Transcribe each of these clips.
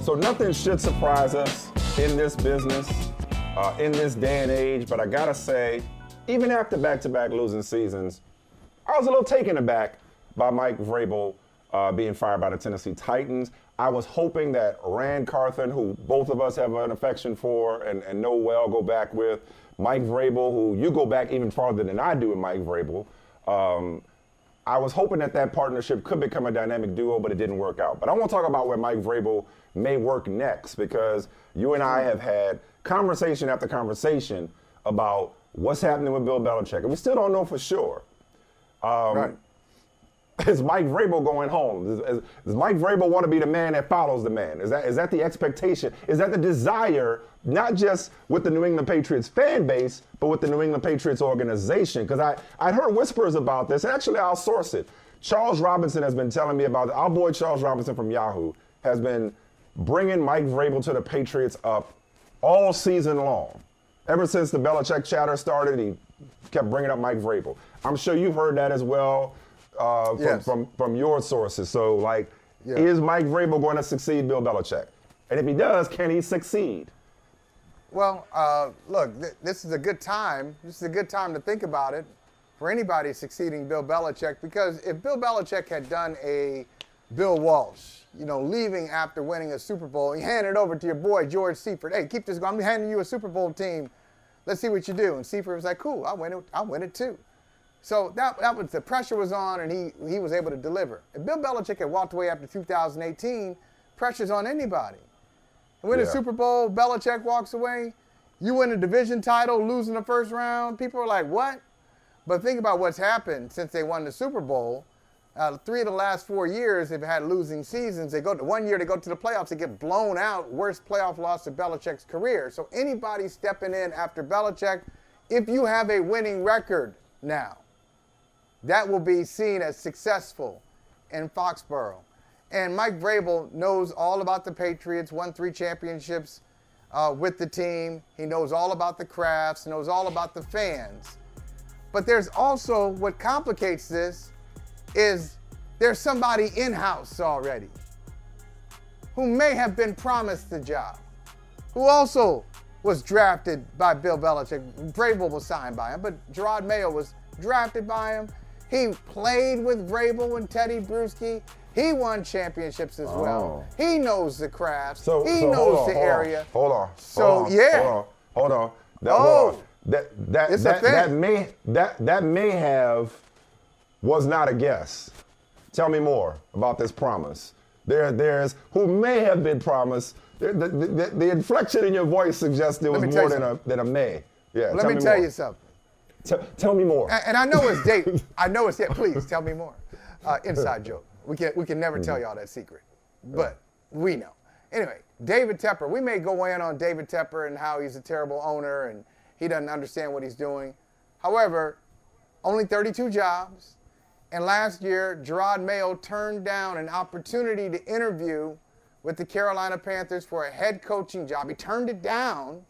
So nothing should surprise us in this business, in this day and age, but I gotta say, even after back-to-back losing seasons, I was a little taken aback by Mike Vrabel being fired by the Tennessee Titans. I was hoping that Rand Carthon, who both of us have an affection for and know well, go back with, Mike Vrabel, who you go back even farther than I do with Mike Vrabel. I was hoping that partnership could become a dynamic duo, but it didn't work out. But I want to talk about where Mike Vrabel may work next, because you and I have had conversation after conversation about what's happening with Bill Belichick, and we still don't know for sure. Right. Is Mike Vrabel going home? Does Mike Vrabel want to be the man that follows the man? Is that the expectation? Is that the desire, not just with the New England Patriots fan base, but with the New England Patriots organization? Because I'd heard whispers about this, and actually I'll source it. Charles Robinson has been telling me about it. Our boy Charles Robinson from Yahoo has been bringing Mike Vrabel to the Patriots up all season long. Ever since the Belichick chatter started, he kept bringing up Mike Vrabel. I'm sure you've heard that as well. Yes. From your sources. So, is Mike Vrabel going to succeed Bill Belichick? And if he does, can he succeed? Well, look, this is a good time. This is a good time to think about it for anybody succeeding Bill Belichick, because if Bill Belichick had done a Bill Walsh, leaving after winning a Super Bowl, and you hand it over to your boy, George Seifert. Hey, keep this going. I'm handing you a Super Bowl team. Let's see what you do. And Seifert was like, cool, I'll win it too. So that was, the pressure was on, and he was able to deliver. If Bill Belichick had walked away after 2018, pressure's on anybody. And win a Super Bowl, Belichick walks away, you win a division title, losing the first round, people are like, what? But think about what's happened since they won the Super Bowl. 3 of the last 4 years, they've had losing seasons. They go to 1 year, they go to the playoffs, they get blown out. Worst playoff loss of Belichick's career. So anybody stepping in after Belichick, if you have a winning record now, that will be seen as successful in Foxborough. And Mike Vrabel knows all about the Patriots, won 3 championships with the team. He knows all about the crafts, knows all about the fans. But there's also, what complicates this is there's somebody in-house already who may have been promised the job, who also was drafted by Bill Belichick. Vrabel was signed by him, but Gerard Mayo was drafted by him. He played with Vrabel and Teddy Bruschi. He won championships as well. He knows the crafts. He knows the area. Hold on. Hold on. That may have was not a guess. Tell me more about this promise. There's who may have been promised. The inflection in your voice suggests there was more than a may. Yeah. Let me tell you something. Tell me more. And I know it's Dave. Please tell me more. Inside joke. We can never tell y'all that secret, but we know. Anyway, David Tepper. We may go in on David Tepper and how he's a terrible owner and he doesn't understand what he's doing. However, only 32 jobs. And last year, Gerard Mayo turned down an opportunity to interview with the Carolina Panthers for a head coaching job. He turned it down.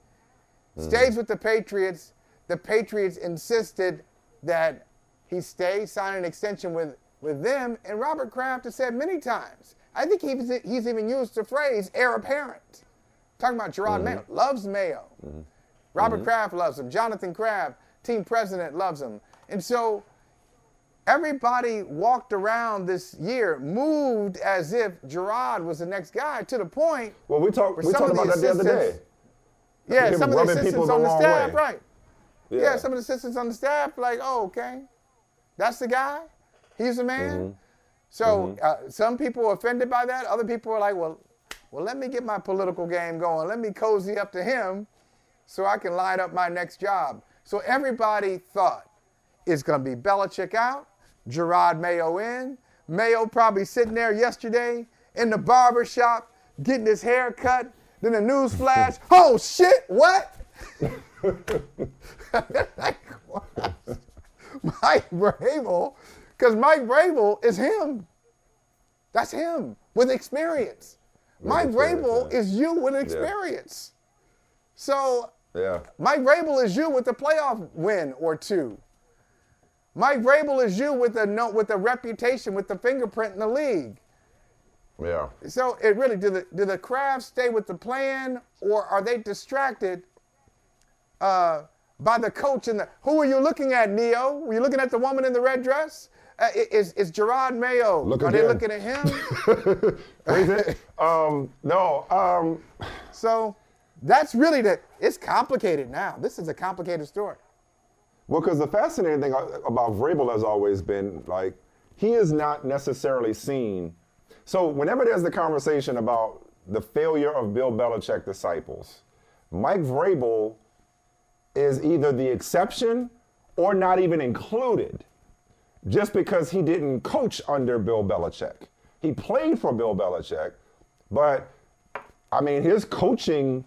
Stays with the Patriots. The Patriots insisted that he stay, sign an extension with them, and Robert Kraft has said many times, I think he's even used the phrase heir apparent. Talking about Gerard Mayo, loves Mayo. Robert Kraft loves him. Jonathan Kraft, team president, loves him. And so everybody walked around this year, moved as if Gerard was the next guy, to the point. Well, we talked about that the other day. Yeah, some of the assistants on the staff, right. Yeah, some of the assistants on the staff like, oh, okay, that's the guy? He's the man? So some people are offended by that. Other people are like, well, let me get my political game going. Let me cozy up to him so I can line up my next job. So everybody thought it's going to be Belichick out, Gerard Mayo in. Mayo probably sitting there yesterday in the barber shop getting his hair cut. Then a news flash, oh, shit, what? Like, what? Mike Vrabel, because Mike Vrabel is him. That's him with experience. Mike Vrabel is you with experience. So Mike Vrabel is you with a playoff win or two. Mike Vrabel is you with a reputation, with the fingerprint in the league. Yeah. So it really do the Crafts stay with the plan, or are they distracted by the coach and who are you looking at, Neo? Were you looking at the woman in the red dress? Is Gerard Mayo? Are they looking at him? No. So that's really it's complicated now. This is a complicated story. Well, because the fascinating thing about Vrabel has always been, like, he is not necessarily seen. So whenever there's the conversation about the failure of Bill Belichick disciples, Mike Vrabel is either the exception or not even included, just because he didn't coach under Bill Belichick. He played for Bill Belichick, but, I mean, his coaching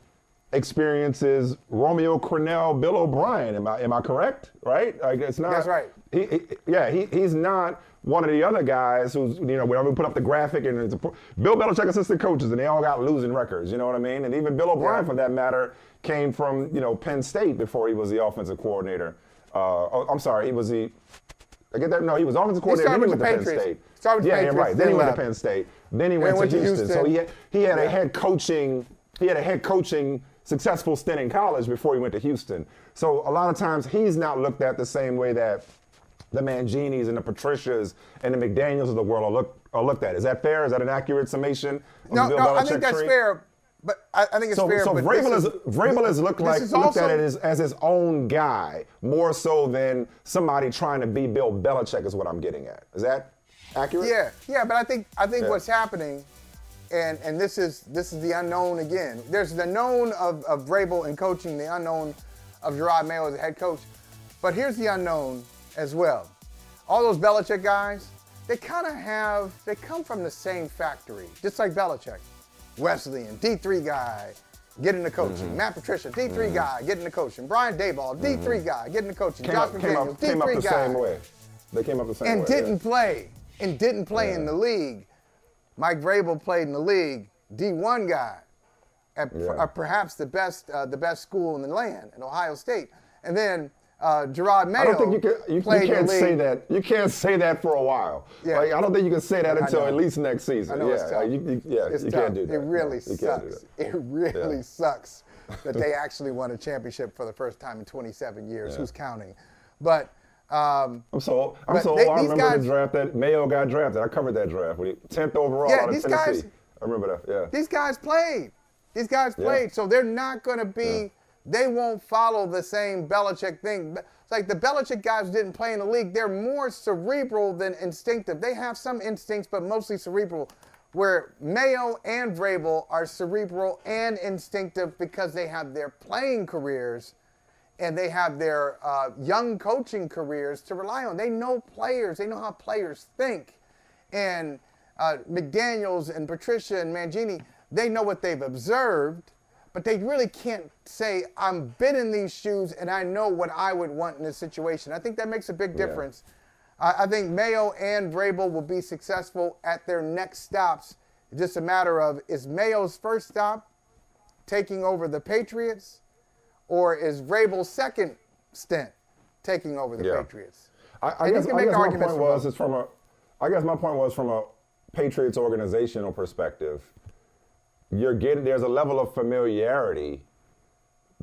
experience is Romeo Crennel, Bill O'Brien. Am I correct? Right? Like, it's not. That's right. He's not one of the other guys who's, whenever we put up the graphic and it's Bill Belichick assistant coaches and they all got losing records, you know what I mean? And even Bill O'Brien, for that matter, came from, Penn State before he was the offensive coordinator. I'm sorry, he was the, I get that? No, he was offensive coordinator, then he went to Penn State. Right. Then he went to Penn State. Then he went to Houston. So he had a head coaching, successful stint in college before he went to Houston. So a lot of times he's not looked at the same way that the Manginis and the Patricias and the McDaniels of the world are looked at. Is that fair? Is that an accurate summation? No, I think that's fair. But I think it's fair. So Vrabel has looked at it as his own guy, more so than somebody trying to be Bill Belichick is what I'm getting at. Is that accurate? Yeah, but I think what's happening, and this is the unknown again. There's the known of Vrabel in coaching, the unknown of Gerard Mayo as a head coach. But here's the unknown as well. All those Belichick guys, they come from the same factory, just like Belichick. Wesleyan, D3 guy, get into coaching. Matt Patricia, D3 guy, get into coaching. Brian Daboll, D3 guy, get into coaching. Josh McDaniels, D3 guy. Same way. They came up the same way. And didn't play in the league. Mike Vrabel played in the league, D1 guy, at perhaps the best school in the land, at Ohio State. And then Gerard Mayo. I don't think you can't say that. You can't say that for a while. Yeah. Like, I don't think you can say that until at least next season. I know it's tough. You can't do that. It really sucks. It really sucks that they actually won a championship for the first time in 27 years. Who's counting? But I'm so old. I remember the draft that Mayo got drafted. I covered that draft. 10th overall out of Tennessee. I remember that. Yeah. These guys played. So they're not going to be. They won't follow the same Belichick thing. It's like the Belichick guys didn't play in the league. They're more cerebral than instinctive. They have some instincts, but mostly cerebral. Where Mayo and Vrabel are cerebral and instinctive because they have their playing careers and they have their young coaching careers to rely on. They know players. They know how players think. And McDaniels and Patricia and Mangini, they know what they've observed. But they really can't say, I've been in these shoes and I know what I would want in this situation. I think that makes a big difference. I think Mayo and Vrabel will be successful at their next stops. It's just a matter of, is Mayo's first stop taking over the Patriots, or is Vrabel's second stint taking over the Patriots? I guess my point was from a Patriots organizational perspective. There's a level of familiarity,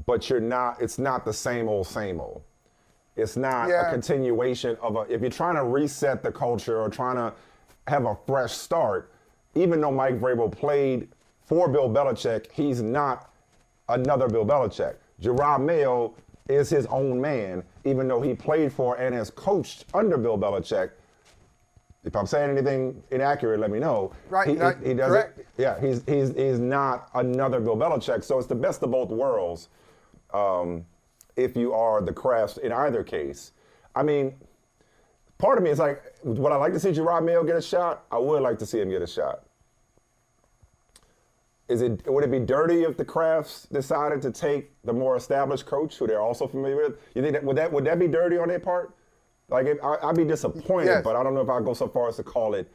but it's not the same old. It's not a continuation of if you're trying to reset the culture or trying to have a fresh start, even though Mike Vrabel played for Bill Belichick, he's not another Bill Belichick. Gerard Mayo is his own man, even though he played for and has coached under Bill Belichick. If I'm saying anything inaccurate, let me know. Right, he doesn't. Correct. Yeah, he's not another Bill Belichick. So it's the best of both worlds. If you are the Crafts in either case, I mean, part of me is like, would I like to see Gerard Mayo get a shot? I would like to see him get a shot. Would it be dirty if the Crafts decided to take the more established coach, who they're also familiar with? You think would that be dirty on their part? Like, I'd be disappointed, but I don't know if I'd go so far as to call it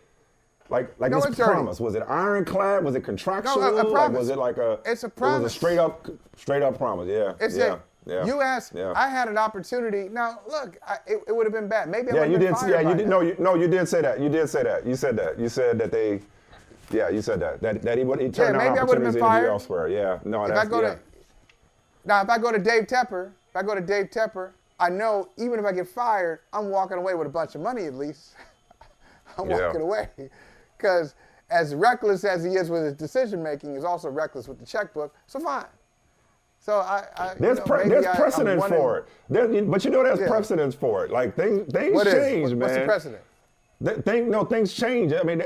like this promise. Was it ironclad? Was it contractual? No, a promise. Like, was it like It's a promise. It was a straight up promise. Yeah. You asked. Yeah. I had an opportunity. Now, look, it would have been bad. Maybe I would have been fired. You did say that. You said that. You said that they Yeah, you said that. That he turned down maybe I would have opportunities been to interview fired. elsewhere. Yeah, no, If that's I go to Dave Tepper, I know even if I get fired, I'm walking away with a bunch of money at least. I'm walking away. Because as reckless as he is with his decision making, he's also reckless with the checkbook. So fine. So there's precedent for it. But there's precedence for it. Like things change, man. What's the precedent? Things change. I mean,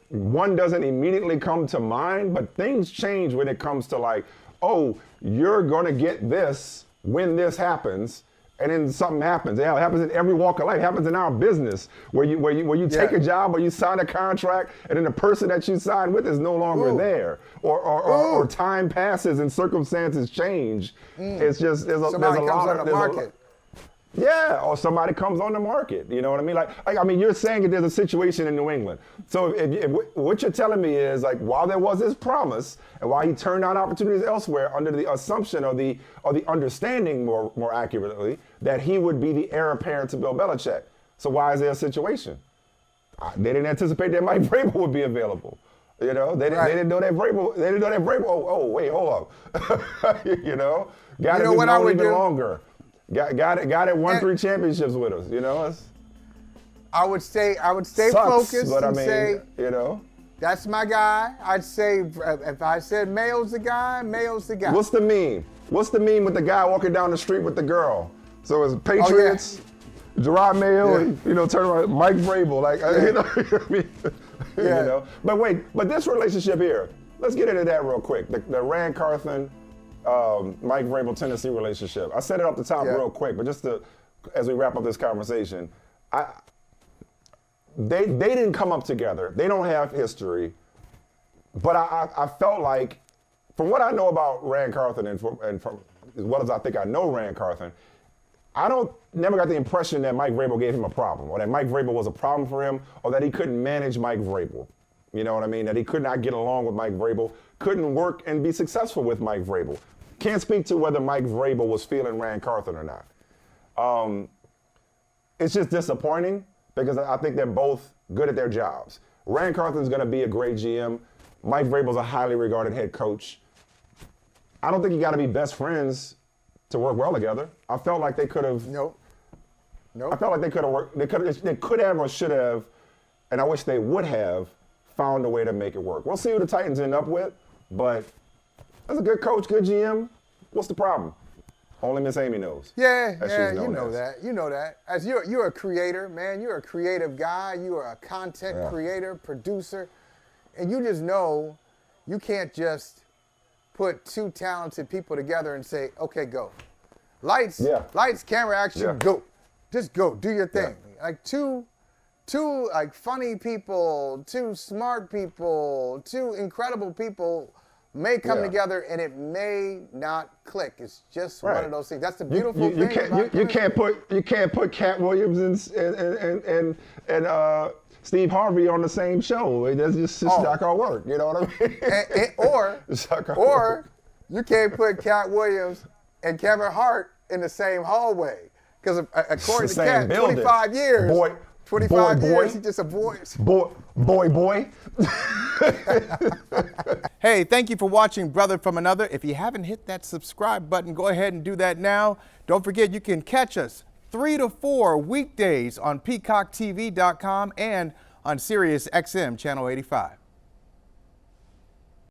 one doesn't immediately come to mind, but things change when it comes to like, oh, you're gonna get this when this happens, and then something happens. Yeah, it happens in every walk of life. It happens in our business where you take a job or you sign a contract, and then the person that you signed with is no longer there, or time passes and circumstances change. It's just there's a lot of market. Yeah, or somebody comes on the market. You know what I mean? Like I mean, you're saying that there's a situation in New England. So if what you're telling me is like, while there was this promise, and while he turned down opportunities elsewhere under the assumption or the understanding more accurately that he would be the heir apparent to Bill Belichick. So why is there a situation? They didn't anticipate that Mike Vrabel would be available. You know, they didn't know that Vrabel. They didn't know that Vrabel. Oh wait, hold up. You know, got to be known even longer. Got it. Won 3 championships with us. You know, I would stay sucks, focused but and say, you know, that's my guy. I'd say if I said Mayo's the guy, Mayo's the guy. What's the meme? What's the meme with the guy walking down the street with the girl? So it's Patriots, Gerard Mayo, and turn around, Mike Vrabel, like you know what I mean? You know. But wait, this relationship here. Let's get into that real quick. The Rand Carthon. Mike Vrabel Tennessee relationship. I set it up the top real quick, but just as we wrap up this conversation, they didn't come up together. They don't have history, but I felt like, from what I know about Rand Carthon and from as well as I think I know Rand Carthon, never got the impression that Mike Vrabel gave him a problem, or that Mike Vrabel was a problem for him, or that he couldn't manage Mike Vrabel. You know what I mean? That he could not get along with Mike Vrabel, couldn't work and be successful with Mike Vrabel. Can't speak to whether Mike Vrabel was feeling Rand Carthon or not. It's just disappointing because I think they're both good at their jobs. Rand Carthon's going to be a great GM. Mike Vrabel's a highly regarded head coach. I don't think you got to be best friends to work well together. I felt like they could have. Nope. I felt like they could have worked. They could have or should have, and I wish they would have found a way to make it work. We'll see who the Titans end up with, but as a good coach, good GM, what's the problem? Only Miss Amy knows. Yeah, you know that. As you're a creator, man. You're a creative guy. You are a content creator, producer, and you just know you can't just put 2 talented people together and say, okay, go. Lights, camera, action, go. Just go. Do your thing. Like two like funny people, 2 smart people, 2 incredible people may come together and it may not click. It's just one of those things. That's the beautiful thing. You can't put Cat Williams and Steve Harvey on the same show. That's just not gonna work. You know what I mean? Or you can't put Cat Williams and Kevin Hart in the same hallway because according to Cat, 25 years. 25 years, he's just a voice. Boy. Hey, thank you for watching Brother from Another. If you haven't hit that subscribe button, go ahead and do that now. Don't forget, you can catch us 3 to 4 weekdays on PeacockTV.com and on Sirius XM Channel 85.